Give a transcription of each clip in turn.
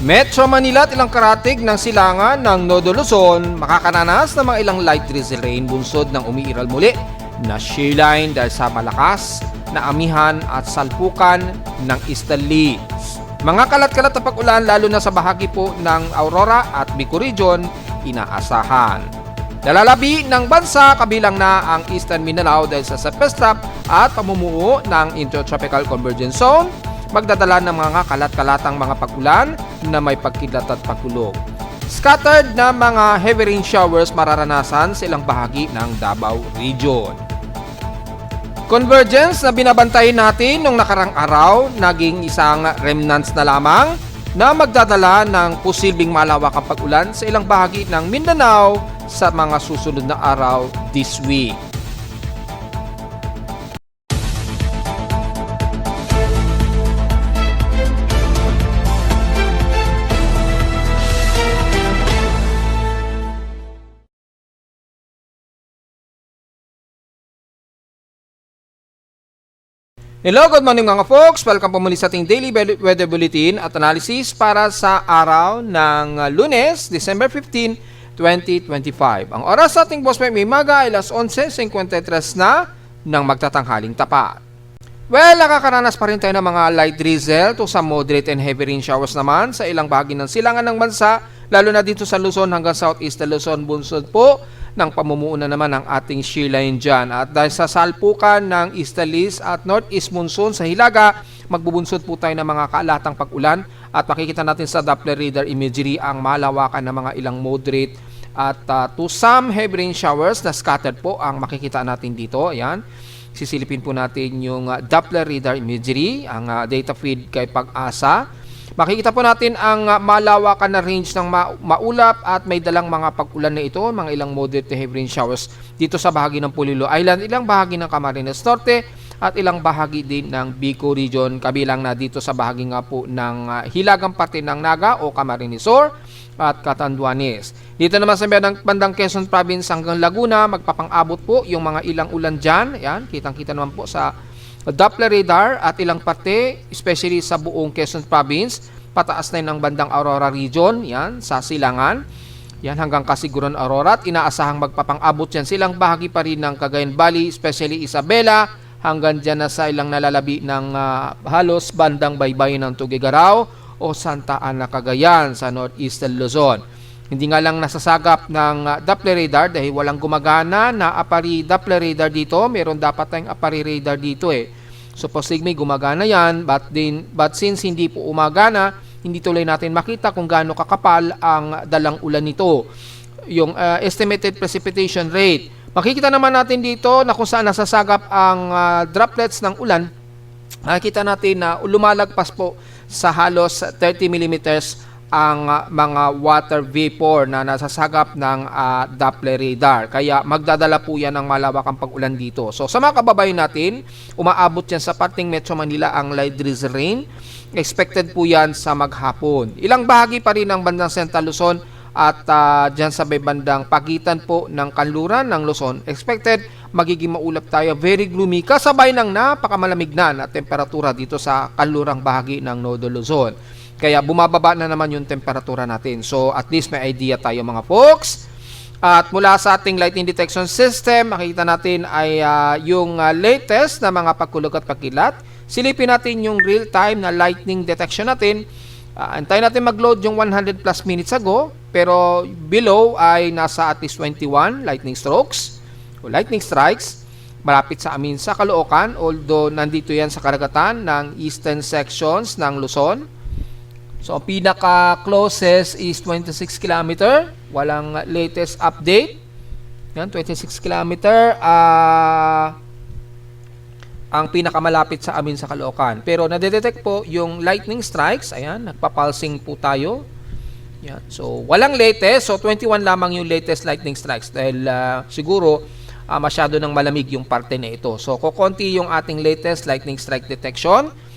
Metro Manila at ilang karatig ng silangan ng Nodo Luzon makakaranas ng mga ilang light drizzle rain bunsod ng umiiral muli na shear line dahil sa malakas na amihan at salpukan ng easterly. Mga kalat-kalat na pag-ulan lalo na sa bahagi po ng Aurora at Bicol Region inaasahan. Lalalabi ng bansa kabilang na ang Eastern Mindanao dahil sa surface trap at pamumuo ng Intertropical Convergence Zone, magdadala ng mga kalat-kalatang mga pag-ulan na may pagkidlat at pagkulog. Scattered na mga heavy rain showers mararanasan sa ilang bahagi ng Davao Region. Convergence na binabantayan natin nung nakarang araw, naging isang remnants na lamang na magdadala ng posibleng malawakang pag-ulan sa ilang bahagi ng Mindanao sa mga susunod na araw this week. Hello, good morning mga folks! Welcome po muli sa ating daily weather bulletin at analysis para sa araw ng Lunes, December 15, 2025. Ang oras sa ating boss may maga ay alas 11:53 na ng magtatanghaling tapat. Well, nakakaranas pa rin tayo ng mga light drizzle to some moderate and heavy rain showers naman sa ilang bahagi ng silangan ng bansa, lalo na dito sa Luzon hanggang Southeast Luzon, bunsod po ng pamumuo na naman ng ating shear line dyan. At dahil sa salpukan ng easterlies at northeast monsoon sa Hilaga, magbubunsod po tayo ng mga kaalatang pag-ulan at makikita natin sa Doppler radar imagery ang malawakan ng mga ilang moderate at to some heavy rain showers na scattered po ang makikita natin dito. Ayan. Sisilipin po natin yung Doppler radar imagery, ang data feed kay Pag-asa. Makikita po natin ang malawakan na range ng maulap at may dalang mga pag-ulan na ito, mga ilang moderate to heavy rain showers dito sa bahagi ng Polillo Island, ilang bahagi ng Camarines Norte at ilang bahagi din ng Bicol Region, kabilang na dito sa bahagi nga po ng hilagang parte ng Naga o Camarines Sur at Catanduanes. Dito naman sa bandang Quezon Province hanggang Laguna, magpapang-abot po yung mga ilang ulan dyan. Yan, kitang-kita naman po sa Doppler radar at ilang parte, especially sa buong Quezon Province, pataas na yun ang bandang Aurora Region, yan, sa Silangan, yan hanggang Kasiguran Aurora at inaasahang magpapang-abot yan silang bahagi pa rin ng Cagayan Valley, especially Isabela, hanggang dyan na sa ilang nalalabi ng halos bandang baybayin ng Tuguegarao o Santa Ana, Cagayan sa Northeastern Luzon. Hindi nga lang nasasagap ng Doppler radar dahil walang gumagana na APARI Doppler radar dito. Meron dapat tayong APARI radar dito eh. So posibleng gumagana yan, but since hindi po umagana, hindi tuloy natin makita kung gaano kakapal ang dalang ulan nito. Yung estimated precipitation rate. Makikita naman natin dito na kung saan nasasagap ang droplets ng ulan. Makikita natin na lumalagpas po sa halos 30 millimeters ang mga water vapor na nasasagap ng Doppler radar. Kaya magdadala po yan ng malawakang pag-ulan dito. So sa mga kababayan natin, umaabot yan sa parting Metro Manila ang light drizzle rain. Expected po yan sa maghapon. Ilang bahagi pa rin ng bandang Central Luzon at dyan sa may bandang pagitan po ng kanluran ng Luzon. Expected magiging maulap tayo. Very gloomy kasabay ng napakamalamig na temperatura dito sa kanlurang bahagi ng Nodo Luzon. Kaya bumababa na naman yung temperatura natin. So at least may idea tayo mga folks. At mula sa ating lightning detection system, makikita natin ay yung latest na mga pagkulog at pagkilat. Silipin natin yung real-time na lightning detection natin. Antayin natin mag-load yung 100 plus minutes ago. Pero below ay nasa at least 21 lightning strokes o lightning strikes. Malapit sa amin sa Caloocan. Although nandito yan sa karagatan ng eastern sections ng Luzon. So, ang pinaka-closest is 26 km. Walang latest update. Yan, 26 km. Ang pinakamalapit sa amin sa Caloocan. Pero nadedetect po yung lightning strikes. Ayan, nagpapulsing po tayo. Yan. So, walang latest. So, 21 lamang yung latest lightning strikes. Dahil siguro masyado nang malamig yung parte na ito. So, kukonti yung ating latest lightning strike detection.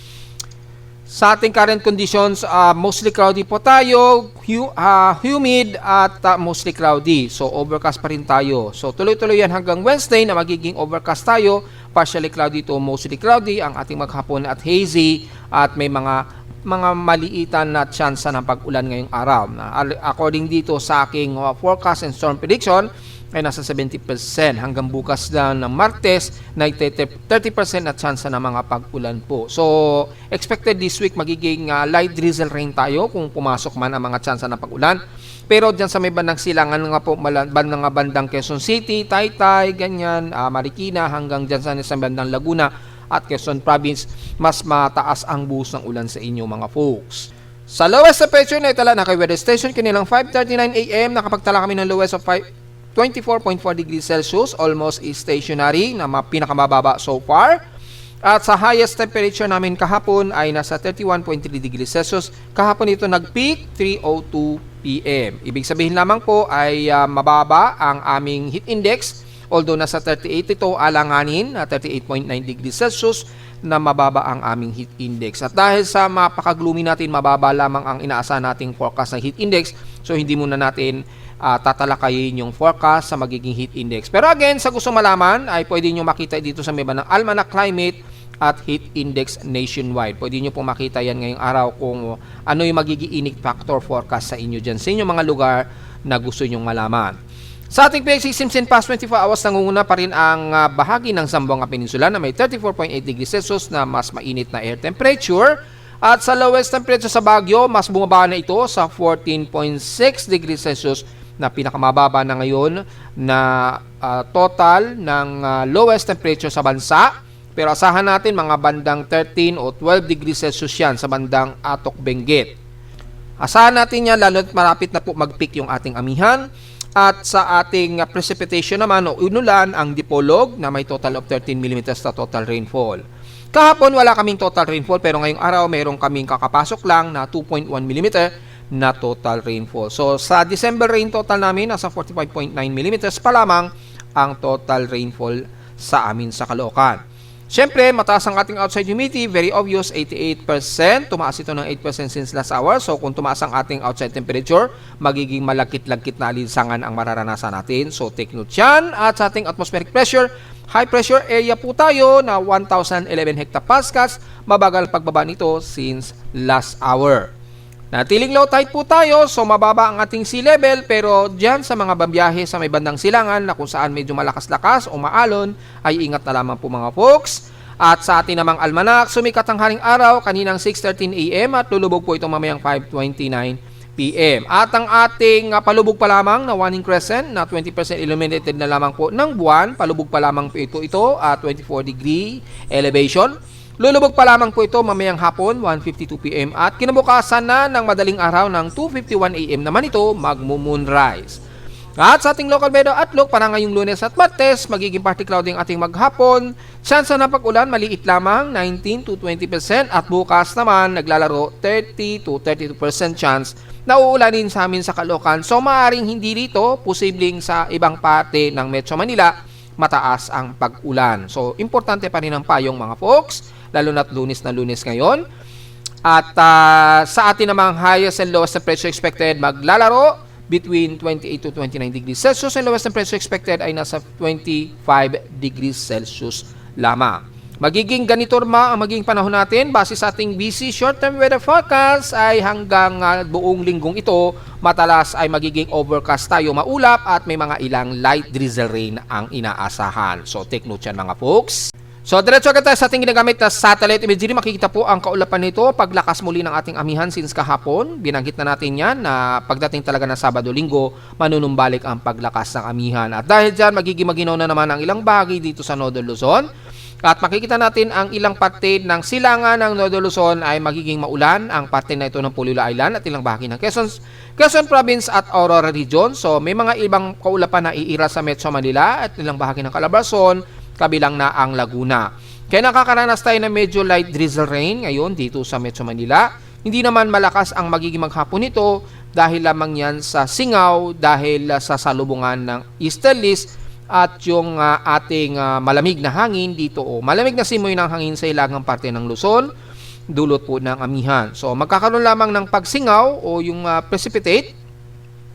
Sa ating current conditions, mostly cloudy po tayo, humid at mostly cloudy. So, overcast pa rin tayo. So, tuloy-tuloy yan hanggang Wednesday na magiging overcast tayo. Partially cloudy to mostly cloudy ang ating maghapon at hazy at may mga mga maliitan na tsansa ng pag-ulan ngayong araw. According dito sa aking forecast and storm prediction, ay nasa 70% hanggang bukas na ng Martes na 30% na tsansa ng mga pag-ulan po. So, expected this week magiging light drizzle rain tayo kung pumasok man ang mga tsansa ng pag-ulan. Pero dyan sa may bandang silangan nga po, bandang Quezon City, Taytay, ganyan, Marikina, hanggang dyan sa bandang Laguna at Quezon Province, mas mataas ang buhos ng ulan sa inyo mga folks. Sa lowest temperature na itala na kay weather station, kanilang 5:39 AM, nakapagtala kami ng lowest of 24.4 degrees Celsius, almost stationary na pinakamababa so far. At sa highest temperature namin kahapon ay nasa 31.3 degrees Celsius. Kahapon ito nag-peak 3:02 PM. Ibig sabihin lamang po ay mababa ang aming heat index. Although nasa 38 ito, alanganin na 38.9 degrees Celsius na mababa ang aming heat index. At dahil sa mapaka-gloomy natin, mababa lamang ang inaasahan nating forecast ng heat index. So hindi muna natin tatalakayin yung forecast sa magiging heat index. Pero again, sa gusto malaman ay pwede nyo makita dito sa may ng Almanac Climate at Heat Index nationwide. Pwede nyo pong makita yan ngayong araw kung ano yung magiging init factor forecast sa inyo dyan, sa inyong mga lugar na gusto nyong malaman. Sa ating PXC Simpson past 24 hours, nangunguna pa rin ang bahagi ng Zamboanga Peninsula na may 34.8 degrees Celsius na mas mainit na air temperature. At sa lowest temperature sa Baguio, mas bumaba na ito sa 14.6 degrees Celsius na pinakamababa na ngayon na total ng lowest temperature sa bansa. Pero asahan natin mga bandang 13 o 12 degrees Celsius yan sa bandang Atok, Benguet. Asahan natin yan lalo't malapit na po mag-peak yung ating amihan. At sa ating precipitation naman o unulan, ang Dipolog na may total of 13 mm na total rainfall. Kahapon wala kaming total rainfall pero ngayong araw mayroong kaming kakapasok lang na 2.1 mm na total rainfall. So sa December rain total namin nasa 45.9 mm pa lamang ang total rainfall sa amin sa Caloocan. Siyempre, mataas ang ating outside humidity, very obvious, 88%. Tumaas ito ng 8% since last hour. So kung tumaas ang ating outside temperature, magiging malagkit-lagkit na alinsangan ang mararanasan natin. So take note yan. At sa ating atmospheric pressure, high pressure area po tayo na 1,011 hectopascals. Mabagal pagbaba nito since last hour. Natiling low tide po tayo, so mababa ang ating sea level, pero dyan sa mga bambiyahe sa may bandang silangan na kung saan medyo malakas-lakas o maalon, ay ingat na lamang po mga folks. At sa ating namang almanac, sumikat ang haring araw kaninang 6:13 AM at lulubog po ito mamayang 5:29 PM. At ang ating palubog pa lamang na waning crescent na 20% illuminated na lamang po ng buwan, palubog pa lamang po ito at 24 degree elevation. Lulubog pa lamang po ito mamayang hapon, 1:52 PM at kinabukasan na ng madaling araw ng 2:51 AM naman ito magmo-moonrise. At sa ating local weather outlook para ngayong Lunes at Martes, magiging partly cloudy ang ating maghapon. Tsansa ng pag-ulan maliit lamang, 19 to 20% at bukas naman naglalaro 30 to 32% chance na uulanin sa amin sa Caloocan. So maaaring hindi rito, posibleng sa ibang parte ng Metro Manila, mataas ang pag-ulan. So importante pa rin ang payong mga folks, lalo na't Lunes na Lunes ngayon. At sa atin namang highest and lowest temperature expected maglalaro between 28 to 29 degrees Celsius and lowest temperature expected ay nasa 25 degrees Celsius lamang. Magiging ganito ang magiging panahon natin base sa ating BC short-term weather forecast ay hanggang buong linggong ito matalas ay magiging overcast tayo, maulap at may mga ilang light drizzle rain ang inaasahan. So take note yan mga folks. So, diretso agad tayo sa ating ginagamit na satellite imagery. Makikita po ang kaulapan nito paglakas muli ng ating amihan since kahapon. Binanggit na natin yan na pagdating talaga ng Sabado-Linggo, manunumbalik ang paglakas ng amihan. At dahil dyan, magiging maginaw na naman ang ilang bahagi dito sa Northern Luzon. At makikita natin ang ilang parte ng silangan ng Northern Luzon ay magiging maulan. Ang parte na ito ng Pulilo Island at ilang bahagi ng Quezon Province at Aurora Region. So, may mga ibang kaulapan na iira sa Metro Manila at ilang bahagi ng Calabarzon, kabilang na ang Laguna. Kaya nakakaranas tayo ng medyo light drizzle rain ngayon dito sa Metro Manila. Hindi naman malakas ang magiging maghapon nito dahil lamang yan sa singaw, dahil sa salubungan ng easterlies at yung ating malamig na hangin dito o malamig na simoy ng hangin sa ilagang parte ng Luzon, dulot po ng amihan. So magkakaroon lamang ng pagsingaw o yung precipitate,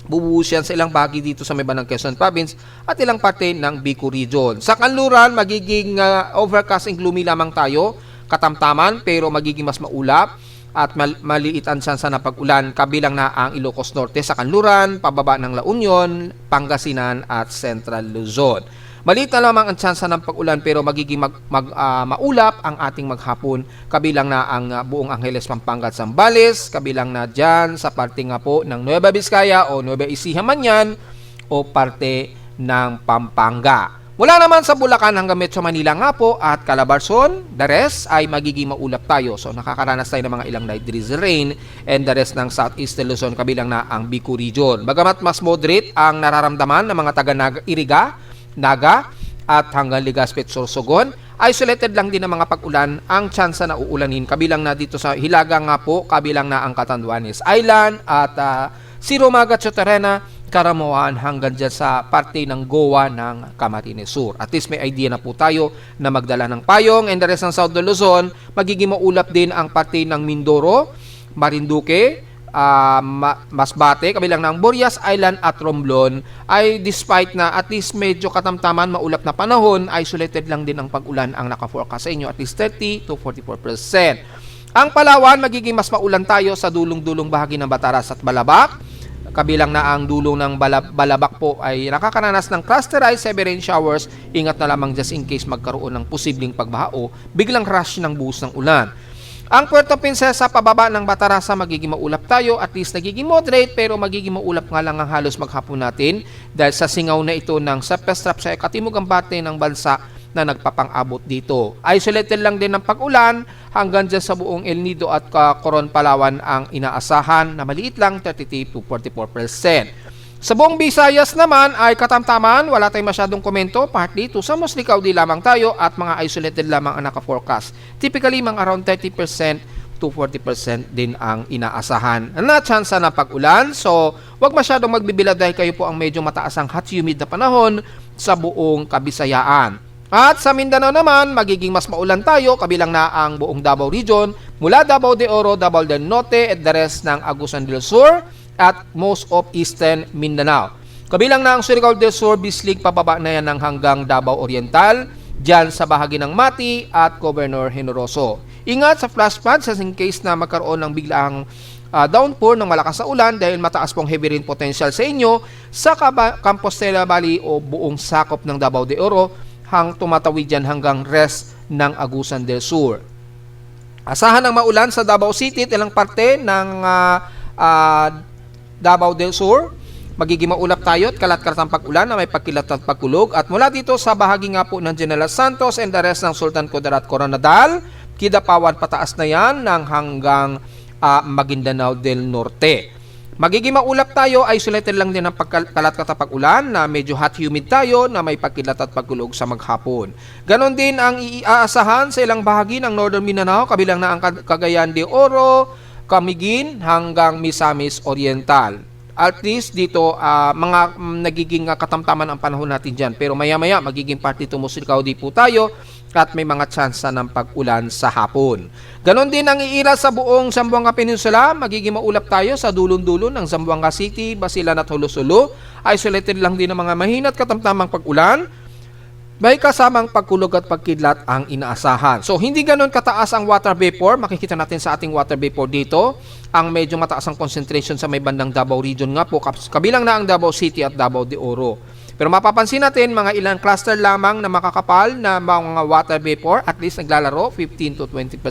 bubuhos yan sa ilang bahagi dito sa may bandang Quezon Province at ilang parte ng Bicol Region. Sa kanluran, magiging overcast and gloomy lamang tayo, katamtaman, pero magiging mas maulap. at maliit ang tsansa na pag-ulan kabilang na ang Ilocos Norte sa Kanluran, pababa ng La Union, Pangasinan at Central Luzon. Maliit na lamang ang tsansa ng pag-ulan pero magiging maulap ang ating maghapon kabilang na ang buong Angeles, Pampanga at Zambales, kabilang na dyan sa parte nga po ng Nueva Vizcaya o Nueva Ecija man yan o parte ng Pampanga. Mula naman sa Bulacan hanggang Metro Manila nga po at Calabarzon, the rest ay magiging maulap tayo. So nakakaranas tayo ng mga ilang light drizzle rain and the rest ng Southeast Luzon kabilang na ang Bicol region. Bagamat mas moderate ang nararamdaman ng mga taga-Iriga, Naga at hanggang Legazpi at Sorsogon, isolated lang din ng mga pag-ulan ang tsansa na uulanin kabilang na dito sa Hilaga nga po, kabilang na ang Catanduanes Island at Sirumaga, Choterena, Karamuan hanggang dyan sa parte ng Goa ng Camarines Sur. At least may idea na po tayo na magdala ng payong and the rest ng South Luzon, magiging maulap din ang parte ng Mindoro, Marinduque, Masbate, kabilang ng Burias Island at Romblon ay despite na at least medyo katamtaman maulap na panahon, isolated lang din ang pag-ulan ang naka-forecast sa inyo at least 30 to 44%. Ang Palawan, magiging mas maulan tayo sa dulong-dulong bahagi ng Bataras at Balabac. Kabilang na ang dulong ng Balabac po ay nakakaranas ng clusterized heavy rain showers. Ingat na lamang just in case magkaroon ng posibleng pagbaha o biglang rush ng buhos ng ulan. Ang Puerto Princesa, pababa ng Batarasa, magiging maulap tayo. At least nagiging moderate pero magiging maulap nga lang ang halos maghapon natin dahil sa singaw na ito ng surface trap sa katimugang parte ng bansa na nagpapang-abot dito. Isolated lang din ng pag-ulan hanggang dyan sa buong El Nido at Coron, Palawan ang inaasahan na maliit lang 33 to 44%. Sa buong Visayas naman ay katamtaman, wala tayong masyadong komento, partly to sa mostly cloudy lamang tayo at mga isolated lamang ang naka-forecast. Typically, mga around 30% to 40% din ang inaasahan na tsansa ng pag-ulan. So, wag masyadong magbibilad dahil kayo po ang medyo mataas ang hot humid na panahon sa buong Kabisayaan. At sa Mindanao naman, magiging mas maulan tayo, kabilang na ang buong Davao Region, mula Davao de Oro, Davao del Norte, at the rest ng Agusan del Sur, at most of Eastern Mindanao. Kabilang na ang Surigao del Sur, Bislig, pababa na yan ng hanggang Davao Oriental, dyan sa bahagi ng Mati at Governor Generoso. Ingat sa flash floods in case na magkaroon ng biglaang downpour ng malakas na ulan dahil mataas pong heavy rain potential sa inyo sa Compostela Valley o buong sakop ng Davao de Oro tumatawid dyan hanggang rest ng Agusan del Sur. Asahan ng maulan sa Davao City at ilang parte ng Davao del Sur. Magiging maulap tayo at kalat-kalat ang pag-ulan na may pagkilat at pagkulog. At mula dito sa bahagi nga po ng General Santos and the rest ng Sultan Kudarat, Coronadal, Kidapawan, pataas na yan ng hanggang Maguindanao del Norte. Magiging maulap tayo, isolated lang din ang kalat-kalat at pag-ulan na medyo hot humid tayo na may pagkilat at pagkulog sa maghapon. Ganon din ang iaasahan sa ilang bahagi ng Northern Mindanao, kabilang na ang Cagayan de Oro, Camiguin hanggang Misamis Oriental. At least dito mga nagiging katamtaman ang panahon natin dyan. Pero maya-maya magiging parte tumusilkaw di po tayo at may mga tsansa ng pag-ulan sa hapon. Ganon din ang iira sa buong Zamboanga Peninsula. Magiging maulap tayo sa dulon-dulon ng Zamboanga City, Basilan at Hulo-Sulo. Isolated lang din ng mga mahina at katamtamang pag-ulan. May kasamang pagkulog at pagkidlat ang inaasahan. So, hindi ganon kataas ang water vapor. Makikita natin sa ating water vapor dito. Ang medyo mataas ang concentration sa may bandang Davao region nga po. Kabilang na ang Davao City at Davao de Oro. Pero mapapansin natin, mga ilang cluster lamang na makakapal na mga water vapor. At least naglalaro, 50 to 20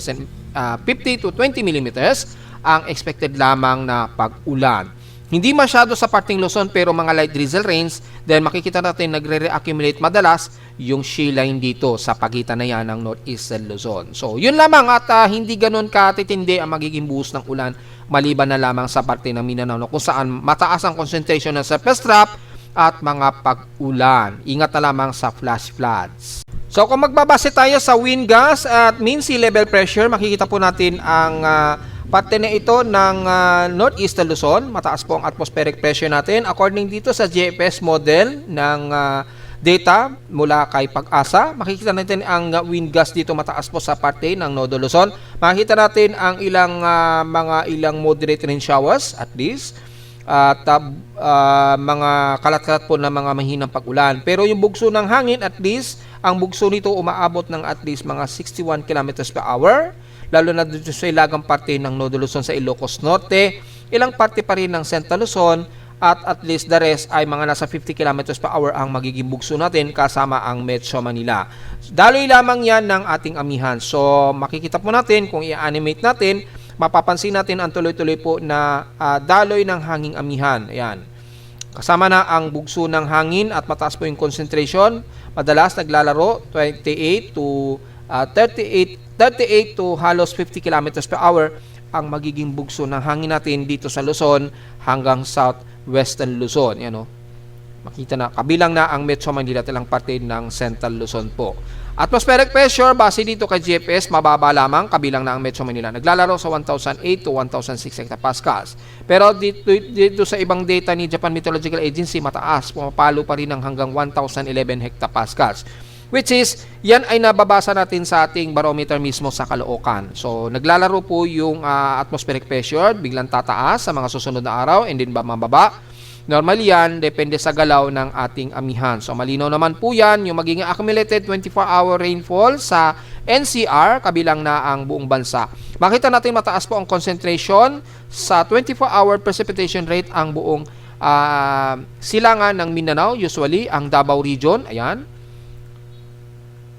millimeters ang expected lamang na pag-ulan. Hindi masyado sa parting Luzon pero mga light drizzle rains dahil makikita natin nagre-reaccumulate madalas yung shale line dito sa pagitan na yan ng Northeastern Luzon. So yun lamang at hindi ganun katitindi ang magiging buhos ng ulan maliban na lamang sa parte ng Mindanao kung saan mataas ang concentration ng surface trap at mga pag-ulan. Ingat na lamang sa flash floods. So kung magbabase tayo sa wind gas at mean sea level pressure, makikita po natin ang parte na ito ng Northeastern Luzon. Mataas po ang atmospheric pressure natin. According dito sa GFS model ng data mula kay Pag-asa, makikita natin ang wind gas dito mataas po sa parte ng Nodo Luzon. Makikita natin ang ilang moderate rain showers at least. At mga kalat-kalat po na mga mahinang pag-ulan. Pero yung bugso ng hangin at least, ang bugso nito umaabot ng at least mga 61 km per hour. lalo na dito sa ilagang parte ng Nodo Luzon sa Ilocos Norte, ilang parte pa rin ng Central Luzon, at least the rest ay mga nasa 50 kilometers per hour ang magiging bugso natin kasama ang Metro Manila. Daloy lamang yan ng ating amihan. So makikita po natin kung i-animate natin, mapapansin natin ang tuloy-tuloy po na daloy ng hanging amihan. Ayan. Kasama na ang bugso ng hangin at mataas po yung concentration. Madalas naglalaro 28 to 38 to halos 50 kilometers per hour ang magiging bugso ng hangin natin dito sa Luzon hanggang southwestern Luzon. Yan, makita na, kabilang na ang Metro Manila at ilang parte ng Central Luzon po. Atmospheric pressure, base dito kay GFS, mababa lamang, kabilang na ang Metro Manila. Naglalaro sa 1,008 to 1,006 hectopascals. Pero dito sa ibang data ni Japan Meteorological Agency, mataas, pumapalo pa rin ng hanggang 1,011 hectopascals. Which is, yan ay nababasa natin sa ating barometer mismo sa Caloocan. So, naglalaro po yung atmospheric pressure, biglang tataas sa mga susunod na araw, and then mababa. Normally yan, depende sa galaw ng ating amihan. So, malinaw naman po yan, yung magiging accumulated 24-hour rainfall sa NCR, kabilang na ang buong bansa. Makita natin mataas po ang concentration sa 24-hour precipitation rate ang buong silangan ng Mindanao, usually ang Davao region, ayan.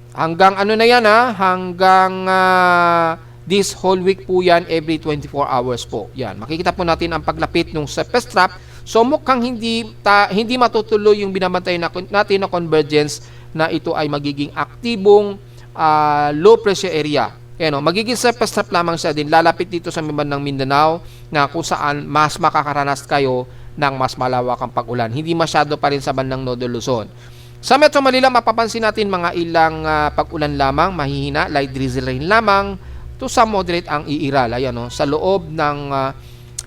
Hanggang ano na yan hanggang this whole week po yan, every 24 hours po. Yan, makikita po natin ang paglapit ng surface trap. So mukhang hindi matutuloy yung binabantay natin na convergence na ito ay magiging aktibong low pressure area. Magiging surface trap lamang siya din, lalapit dito sa bandang Mindanao na kung saan mas makakaranas kayo ng mas malawakang pag-ulan. Hindi masyado pa rin sa bandang Nodo Luzon. Sa Metro Manila, mapapansin natin mga ilang pag-ulan lamang, mahihina, light drizzle rain lamang, to some moderate ang iiral. Ayan, sa loob ng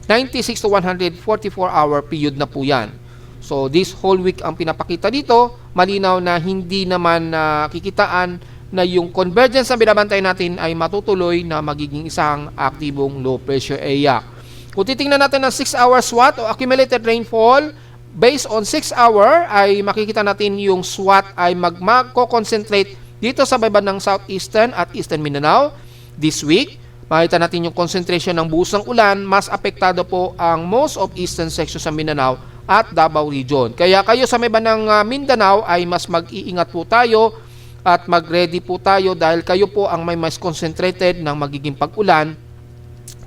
96 to 144-hour period na po yan. So, this whole week ang pinapakita dito, malinaw na hindi naman kikitaan na yung convergence na binabantay natin ay matutuloy na magiging isang aktibong low pressure area. Kung titingnan natin ng 6 hour SWOT o accumulated rainfall, based on 6 hour ay makikita natin yung SWOT ay magko-concentrate dito sa bandang southeastern at eastern Mindanao this week. Makita natin yung concentration ng buhos ng ulan, mas apektado po ang most of eastern section sa Mindanao at Davao region. Kaya kayo sa may bandang Mindanao ay mas mag-iingat po tayo at mag-ready po tayo dahil kayo po ang may mas concentrated ng magiging pag-ulan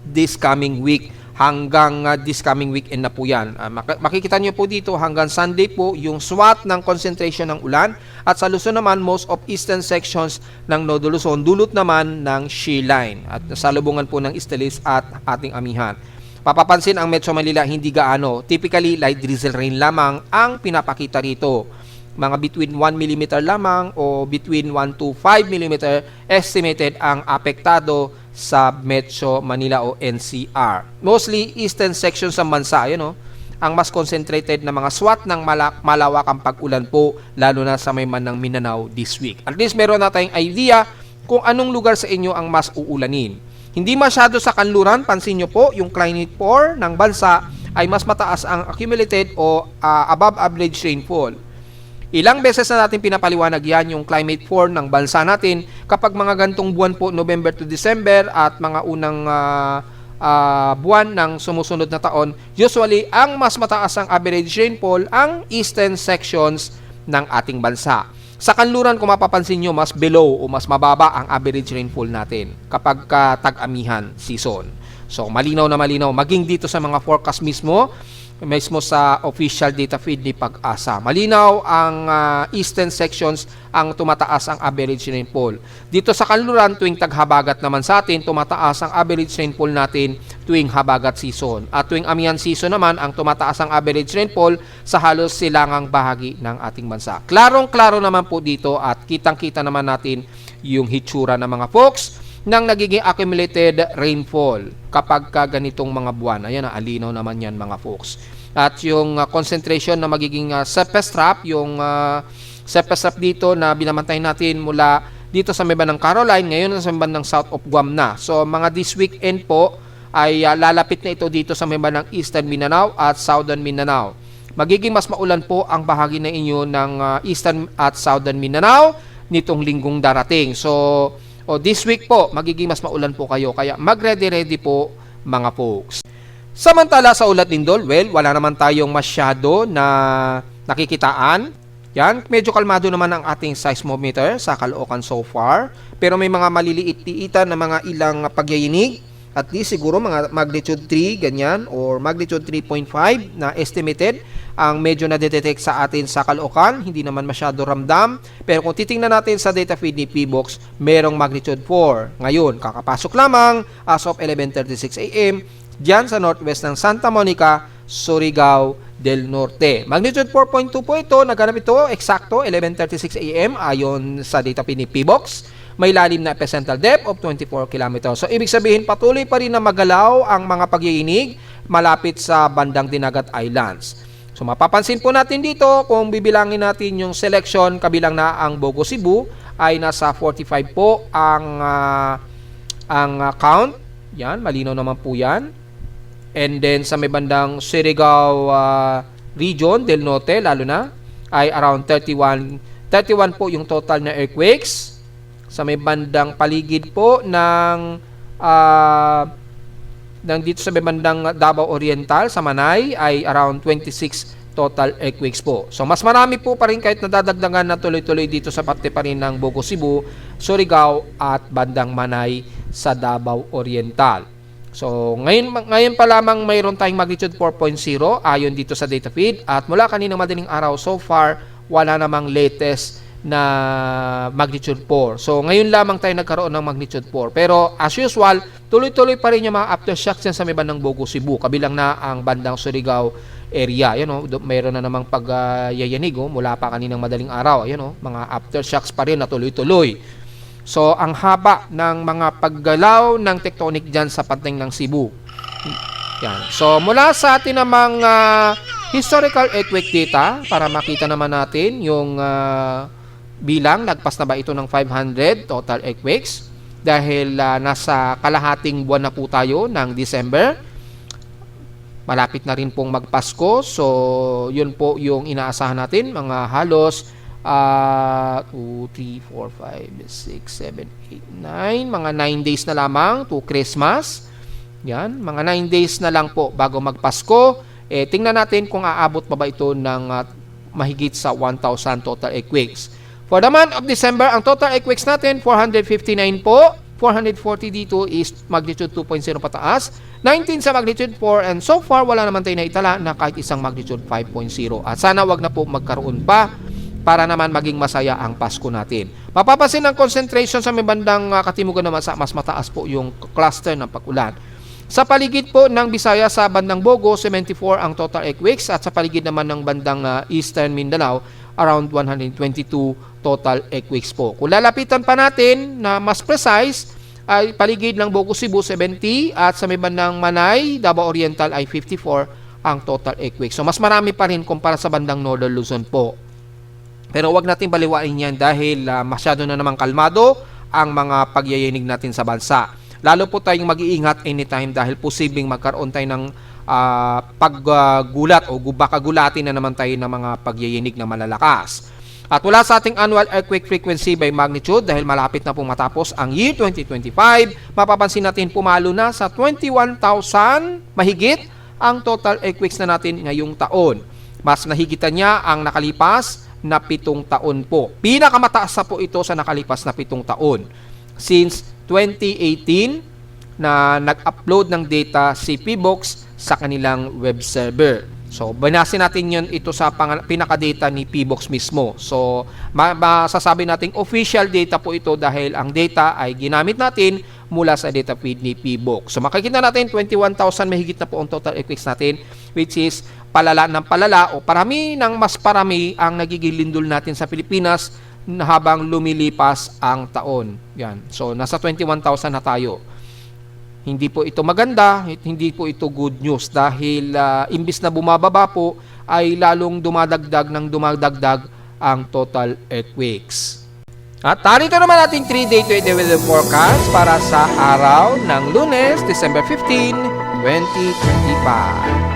this coming week. Hanggang this coming weekend na po yan. Makikita nyo po dito hanggang Sunday po yung SWOT ng concentration ng ulan at sa Luzon naman most of eastern sections ng Nodo Luzon, dulot naman ng shear line at salubungan po ng Estelis at ating amihan. Papapansin ang Metro Manila hindi gaano, typically light drizzle rain lamang ang pinapakita rito. Mga between 1 mm lamang o between 1 to 5 mm estimated ang apektado sa Metro Manila o NCR. Mostly eastern section sa bansa, ang mas concentrated na mga SWOT ng malawakang pag-ulan po, lalo na sa may bandang Mindanao this week. At least meron na tayong idea kung anong lugar sa inyo ang mas uulanin. Hindi masyado sa kanluran, pansin nyo po, yung climate 4 ng bansa ay mas mataas ang accumulated o above average rainfall. Ilang beses na natin pinapaliwanag yan yung climate 4 ng bansa natin kapag mga gantong buwan po, November to December at mga unang buwan ng sumusunod na taon, usually ang mas mataas ang average rainfall ang eastern sections ng ating bansa. Sa kanluran, kung mapapansin nyo, mas below o mas mababa ang average rainfall natin kapag tag-amihan season. So malinaw na malinaw, maging dito sa mga forecast mismo sa official data feed ni Pag-asa. Malinaw ang eastern sections ang tumataas ang average rainfall. Dito sa kanluran, tuwing taghabagat naman sa atin, tumataas ang average rainfall natin tuwing habagat season. At tuwing amihan season naman, ang tumataas ang average rainfall sa halos silangang bahagi ng ating bansa. Klarong-klaro naman po dito at kitang-kita naman natin yung hitsura ng mga folks ng nagiging accumulated rainfall kapag ganitong mga buwan. Ayan, alinaw naman yan mga folks. At yung concentration na magiging surface trap, yung surface trap dito na binamantay natin mula dito sa may bandang Caroline, ngayon sa may bandang south of Guam na. So mga this weekend po ay lalapit na ito dito sa may bandang eastern Mindanao at southern Mindanao. Magiging mas maulan po ang bahagi na inyo ng eastern at southern Mindanao nitong linggong darating. So o this week po, magiging mas maulan po kayo. Kaya mag-ready-ready po mga folks. Samantala sa ulat lindol, well, wala naman tayong masyado na nakikitaan. Yan, medyo kalmado naman ang ating seismometer sa Caloocan so far. Pero may mga maliliit-liitan na mga ilang pagyayinig. At least siguro mga magnitude 3, ganyan, or magnitude 3.5 na estimated ang medyo na-detect sa atin sa Caloocan. Hindi naman masyado ramdam. Pero kung titingnan natin sa data feed ni PBOX, merong magnitude 4. Ngayon, kakapasok lamang as of 11:36 a.m. diyan sa northwest ng Santa Monica, Surigao del Norte. Magnitude 4.2 po ito. Naganap ito eksakto 11:36 a.m. ayon sa data feed ni PBOX. May lalim na epicentral depth of 24 km. So, ibig sabihin, patuloy pa rin na magalaw ang mga pagyiyinig malapit sa bandang Dinagat Islands. So, mapapansin po natin dito, kung bibilangin natin yung selection, kabilang na ang Bogo Cebu, ay nasa 45 po ang count. Yan, malinaw naman po yan. And then, sa may bandang Surigao region del Norte, lalo na, ay around 31 po yung total na earthquakes. Sa may bandang paligid po ng dito sa may bandang Davao Oriental sa Manay ay around 26 total earthquakes po. So mas marami po pa rin kahit nadadagdagan na tuloy-tuloy dito sa parte pa rin ng Bogo Cebu, Surigao at bandang Manay sa Davao Oriental. So ngayon pa lamang mayroon tayong magnitude 4.0 ayon dito sa data feed at mula kaninang madaling araw so far wala namang latest na magnitude 4. So, ngayon lamang tayo nagkaroon ng magnitude 4. Pero, as usual, tuloy-tuloy pa rin yung mga aftershocks yan sa may bandang Bogo Cebu. Kabilang na ang bandang Surigao area. Ayan, mayroon na namang pagyayanig mula pa kaninang madaling araw. Ayan, mga aftershocks pa rin na tuloy-tuloy. So, ang haba ng mga paggalaw ng tectonic dyan sa pating ng Cebu. Yan. So, mula sa atin namang historical earthquake data, para makita naman natin yung bilang, lagpas na ba ito ng 500 total earthquakes dahil nasa kalahating buwan na po tayo ng December. Malapit na rin pong magpasko. So, yun po yung inaasahan natin. Mga halos 2, 3, 4, 5, 6, 7, 8, 9. Mga 9 days na lamang to Christmas. Yan. Mga 9 days na lang po bago magpasko. Tingnan natin kung aabot pa ba ito ng mahigit sa 1,000 total earthquakes. For the month of December, ang total earthquakes natin, 459 po. 440 dito is magnitude 2.0 pataas. 19 sa magnitude 4. And so far, wala naman tayo naitala na kahit isang magnitude 5.0. At sana wag na po magkaroon pa para naman maging masaya ang Pasko natin. Mapapansin ang concentration sa may bandang katimugan naman sa mas mataas po yung cluster ng pag-ulan. Sa paligid po ng Bisaya sa bandang Bogo, 74 ang total earthquakes. At sa paligid naman ng bandang Eastern Mindanao, around 122 total earthquakes po. Kung lalapitan pa natin na mas precise, ay paligid ng Bogo Cebu 70 at sa may bandang Manay, Davao Oriental ay 54 ang total earthquakes. So mas marami pa rin kumpara sa bandang Northern Luzon po. Pero wag natin baliwain yan dahil masyado na namang kalmado ang mga pagyayanig natin sa bansa. Lalo po tayong mag-iingat anytime dahil posibleng magkaroon tayo ng paggulat o baka-gulatin na naman tayo ng mga pagyayinig na malalakas. At wala sa ating annual earthquake frequency by magnitude dahil malapit na pong matapos ang year 2025, mapapansin natin pumalo na sa 21,000 mahigit ang total earthquakes na natin ngayong taon. Mas nahigitan niya ang nakalipas na 7 taon po. Pinakamataas na po ito sa nakalipas na 7 taon. Since 2018 na nag-upload ng data si PBOX sa kanilang web server. So, banasin natin yun ito sa pinaka-data ni PBOX mismo. So, masasabi nating official data po ito dahil ang data ay ginamit natin mula sa data feed ni PBOX. So, makikita natin 21,000 mahigit na po ang total earthquakes natin, which is palala ng palala o parami ng mas parami ang nagiging lindol natin sa Pilipinas habang lumilipas ang taon. Yan. So, nasa 21,000 na tayo. Hindi po ito maganda, hindi po ito good news dahil imbis na bumababa po ay lalong dumadagdag ang total earthquakes. At narito naman ating 3-day weather forecast para sa araw ng Lunes, December 15, 2025.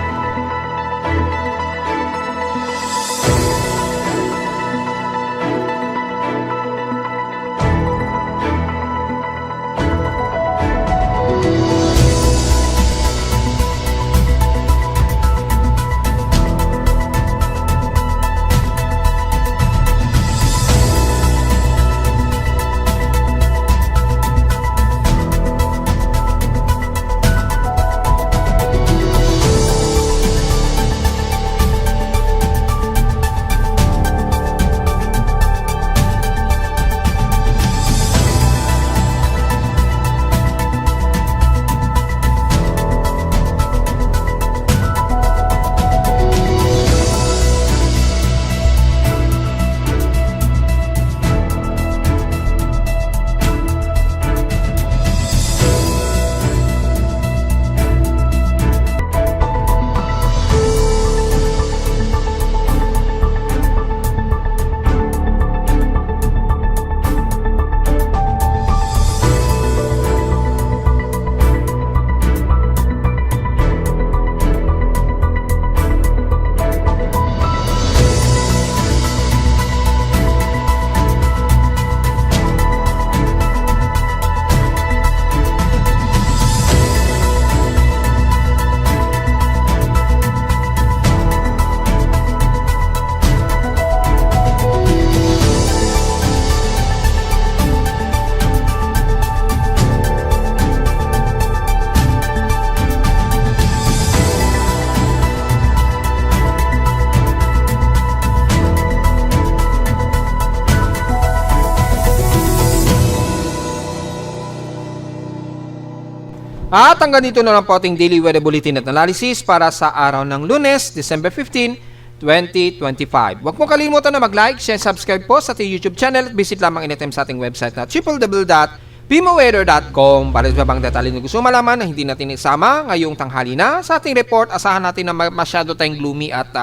At hanggang dito na lang po ating daily weather bulletin at analysis para sa araw ng Lunes, December 15, 2025. Huwag mo kalimutan na mag-like, share, subscribe po sa ating YouTube channel at visit lamang anytime sa ating website na www.pimoweather.com para sa bang detalye na gusto malaman na hindi natin isama ngayong tanghali na. Sa ating report, asahan natin na masyado tayong gloomy at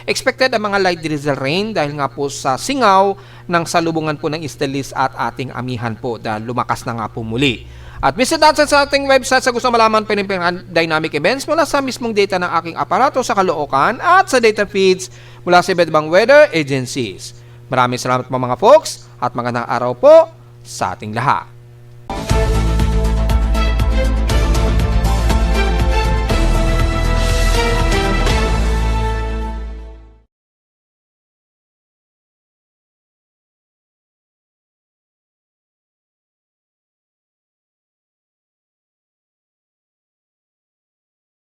expected ang mga light drizzle rain dahil nga po sa singaw ng salubungan po ng Estelis at ating amihan po dahil lumakas na nga po muli. At visit natin sa ating website sa gusto malaman pa rin dynamic events mula sa mismong data ng aking aparato sa Caloocan at sa data feeds mula sa iba't ibang weather agencies. Maraming salamat po mga folks at magandang araw po sa ating lahat.